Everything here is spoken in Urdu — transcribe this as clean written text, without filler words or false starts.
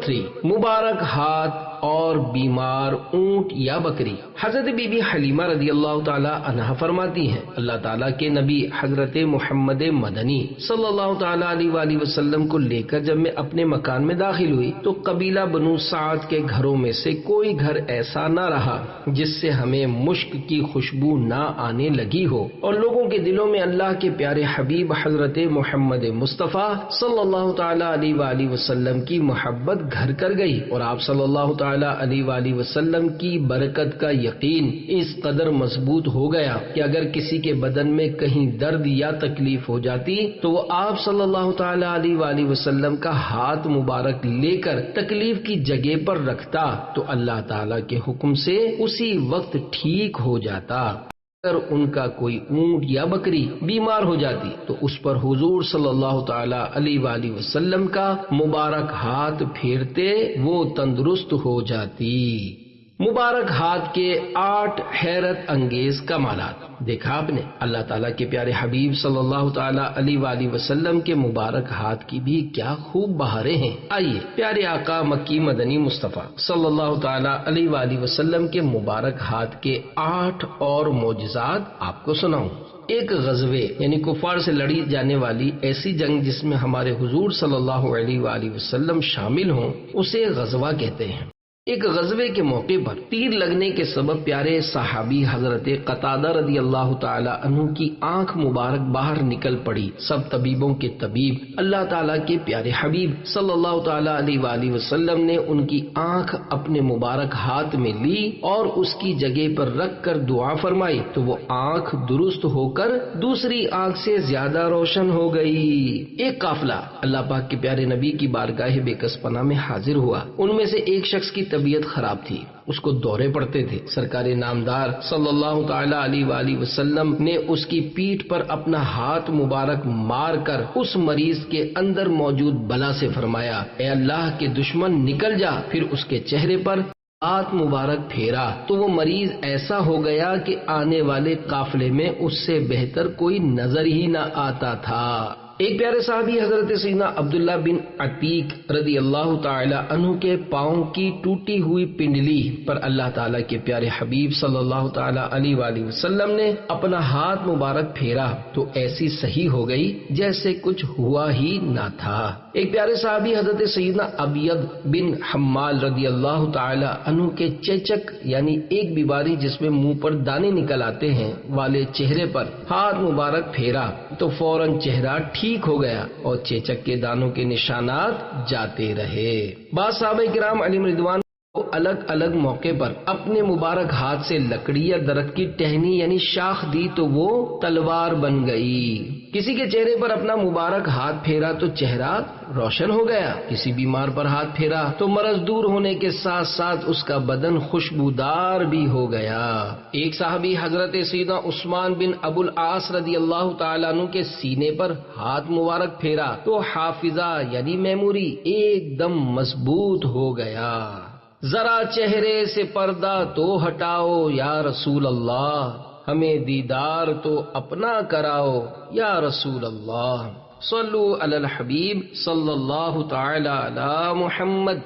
نمبر 3، مبارک ہاتھ اور بیمار اونٹ یا بکری۔ حضرت بی بی حلیمہ رضی اللہ تعالی عنہا فرماتی ہیں، اللہ تعالیٰ کے نبی حضرت محمد مدنی صلی اللہ تعالی علیہ وآلہ وسلم کو لے کر جب میں اپنے مکان میں داخل ہوئی تو قبیلہ بنو سعد کے گھروں میں سے کوئی گھر ایسا نہ رہا جس سے ہمیں مشک کی خوشبو نہ آنے لگی ہو، اور لوگوں کے دلوں میں اللہ کے پیارے حبیب حضرت محمد مصطفیٰ صلی اللہ تعالی علیہ وآلہ وسلم کی محبت گھر کر گئی، اور آپ صلی اللہ تعالی علیہ وآلہ وسلم کی برکت کا یقین اس قدر مضبوط ہو گیا کہ اگر کسی کے بدن میں کہیں درد یا تکلیف ہو جاتی تو وہ آپ صلی اللہ تعالی علیہ وآلہ وسلم کا ہاتھ مبارک لے کر تکلیف کی جگہ پر رکھتا تو اللہ تعالی کے حکم سے اسی وقت ٹھیک ہو جاتا۔ اگر ان کا کوئی اونٹ یا بکری بیمار ہو جاتی تو اس پر حضور صلی اللہ تعالی علیہ وآلہ وسلم کا مبارک ہاتھ پھیرتے وہ تندرست ہو جاتی۔ مبارک ہاتھ کے 8 حیرت انگیز کمالات۔ دیکھا آپ نے، اللہ تعالیٰ کے پیارے حبیب صلی اللہ تعالی علیہ وآلہ وسلم کے مبارک ہاتھ کی بھی کیا خوب بہاریں ہیں۔ آئیے پیارے آقا مکی مدنی مصطفیٰ صلی اللہ تعالی علیہ وآلہ وسلم کے مبارک ہاتھ کے 8 اور معجزات آپ کو سناؤں۔ ایک غزوے یعنی کفار سے لڑی جانے والی ایسی جنگ جس میں ہمارے حضور صلی اللہ علیہ وآلہ وسلم شامل ہوں اسے غزوہ کہتے ہیں۔ ایک غزوے کے موقع پر تیر لگنے کے سبب پیارے صحابی حضرت قتادہ رضی اللہ تعالی عنہ کی آنکھ مبارک باہر نکل پڑی۔ سب طبیبوں کے طبیب اللہ تعالیٰ کے پیارے حبیب صلی اللہ تعالی علیہ وآلہ وسلم نے ان کی آنکھ اپنے مبارک ہاتھ میں لی اور اس کی جگہ پر رکھ کر دعا فرمائی تو وہ آنکھ درست ہو کر دوسری آنکھ سے زیادہ روشن ہو گئی۔ ایک قافلہ اللہ پاک کے پیارے نبی کی بارگاہ بے کس پناہ میں حاضر ہوا۔ ان میں سے ایک شخص کی طبیعت خراب تھی، اس کو دورے پڑتے تھے۔ سرکار نامدار صلی اللہ تعالی علیہ وآلہ وسلم نے اس کی پیٹھ پر اپنا ہاتھ مبارک مار کر اس مریض کے اندر موجود بلا سے فرمایا، اے اللہ کے دشمن نکل جا۔ پھر اس کے چہرے پر ہاتھ مبارک پھیرا تو وہ مریض ایسا ہو گیا کہ آنے والے قافلے میں اس سے بہتر کوئی نظر ہی نہ آتا تھا۔ ایک پیارے صحابی حضرت سیدنا عبداللہ بن عتیق رضی اللہ تعالی عنہ کے پاؤں کی ٹوٹی ہوئی پنڈلی پر اللہ تعالیٰ کے پیارے حبیب صلی اللہ تعالی علیہ وآلہ وسلم نے اپنا ہاتھ مبارک پھیرا تو ایسی صحیح ہو گئی جیسے کچھ ہوا ہی نہ تھا۔ ایک پیارے صحابی حضرت سیدنا ابید بن حمال رضی اللہ تعالی عنہ کے چیچک یعنی ایک بیماری جس میں منہ پر دانے نکل آتے ہیں والے چہرے پر ہاتھ مبارک پھیرا تو فوراً چہرہ ٹھیک ہو گیا اور چیچک کے دانوں کے نشانات جاتے رہے۔ بعض صحابہ کرام علیہم رضوان کو الگ الگ موقع پر اپنے مبارک ہاتھ سے لکڑی یا درخت کی ٹہنی یعنی شاخ دی تو وہ تلوار بن گئی۔ کسی کے چہرے پر اپنا مبارک ہاتھ پھیرا تو چہرہ روشن ہو گیا، کسی بیمار پر ہاتھ پھیرا تو مرض دور ہونے کے ساتھ ساتھ اس کا بدن خوشبودار بھی ہو گیا۔ ایک صحابی حضرت سیدنا عثمان بن ابو العاص رضی اللہ تعالیٰ عنہ کے سینے پر ہاتھ مبارک پھیرا تو حافظہ یعنی میموری ایک دم مضبوط ہو گیا۔ ذرا چہرے سے پردہ تو ہٹاؤ یا رسول اللہ، ہمیں دیدار تو اپنا کراؤ یا رسول اللہ۔ صلو علی الحبیب صلی اللہ تعالی علی محمد۔